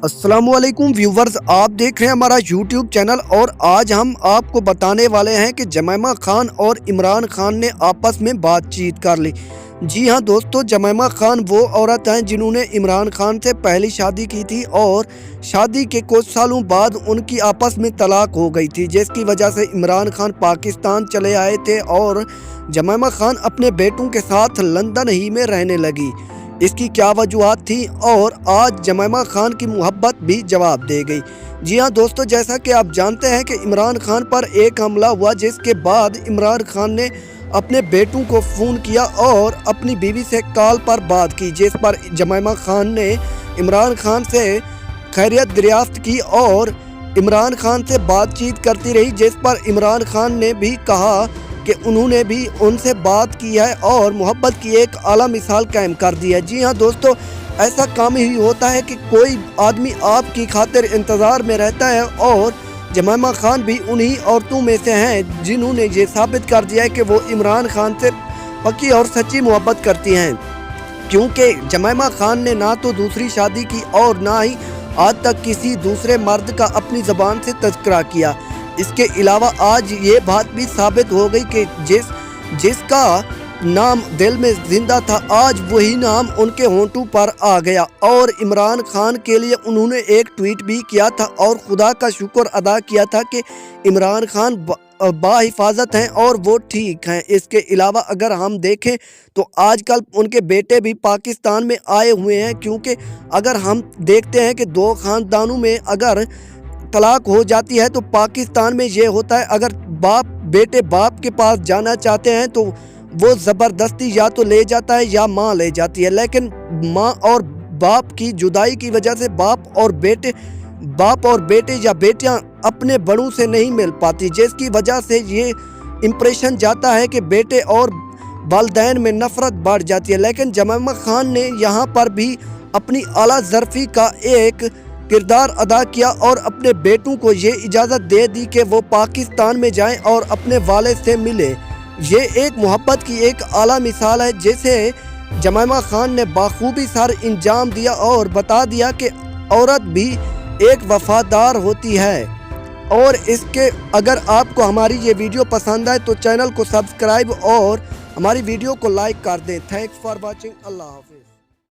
अस्सलामुअलैकुम व्यूवर्स, आप देख रहे हैं हमारा यूट्यूब चैनल। और आज हम आपको बताने वाले हैं कि जमैमा खान और इमरान खान ने आपस में बातचीत कर ली। जी हां दोस्तों, जमैमा खान वो औरत हैं जिन्होंने इमरान खान से पहली शादी की थी और शादी के कुछ सालों बाद उनकी आपस में तलाक हो गई थी, जिसकी वजह से इमरान खान पाकिस्तान चले आए थे और जमैमा खान अपने बेटों के साथ लंदन ही में रहने लगी। इसकी क्या वजूहत थी और आज जमैमा खान की मोहब्बत भी जवाब दे गई। जी हाँ दोस्तों, जैसा कि आप जानते हैं कि इमरान खान पर एक हमला हुआ, जिसके बाद इमरान खान ने अपने बेटों को फ़ोन किया और अपनी बीवी से कॉल पर बात की, जिस पर जमैमा खान ने इमरान खान से खैरियत दरियाफ्त की और इमरान खान से बातचीत करती रही, जिस पर इमरान खान ने भी कहा कि उन्होंने भी उनसे बात की है और मोहब्बत की एक आला मिसाल कायम कर दी है। जी हाँ दोस्तों, ऐसा काम ही होता है कि कोई आदमी आपकी खातिर इंतज़ार में रहता है और जमैमा खान भी उन्हीं औरतों में से हैं जिन्होंने ये साबित कर दिया है कि वो इमरान खान से पक्की और सच्ची मोहब्बत करती हैं, क्योंकि जमैमा खान ने ना तो दूसरी शादी की और ना ही आज तक किसी दूसरे मर्द का अपनी ज़बान से तज़किरा किया। इसके अलावा आज ये बात भी साबित हो गई कि जिसका नाम दिल में जिंदा था, आज वही नाम उनके होंठों पर आ गया। और इमरान खान के लिए उन्होंने एक ट्वीट भी किया था और खुदा का शुक्र अदा किया था कि इमरान खान बाहिफाजत हैं और वो ठीक हैं। इसके अलावा अगर हम देखें तो आजकल उनके बेटे भी पाकिस्तान में आए हुए हैं, क्योंकि अगर हम देखते हैं कि दो ख़ानदानों में अगर तलाक हो जाती है तो पाकिस्तान में ये होता है, अगर बेटे बाप के पास जाना चाहते हैं तो वो ज़बरदस्ती या तो ले जाता है या माँ ले जाती है। लेकिन माँ और बाप की जुदाई की वजह से बाप और बेटे या बेटियां अपने बड़ों से नहीं मिल पाती, जिसकी वजह से ये इम्प्रेशन जाता है कि बेटे और वालिदैन में नफ़रत बढ़ जाती है। लेकिन जमैमा खान ने यहाँ पर भी अपनी आला ज़र्फ़ी का एक किरदार अदा किया और अपने बेटों को ये इजाज़त दे दी कि वो पाकिस्तान में जाएं और अपने वालिद से मिले। ये एक मोहब्बत की एक आला मिसाल है, जिसे जमैमा खान ने बाखूबी सर अंजाम दिया और बता दिया कि औरत भी एक वफादार होती है। और इसके अगर आपको हमारी ये वीडियो पसंद आए तो चैनल को सब्सक्राइब और हमारी वीडियो को लाइक कर दें। Thanks for watching. अल्लाह हाफिज़।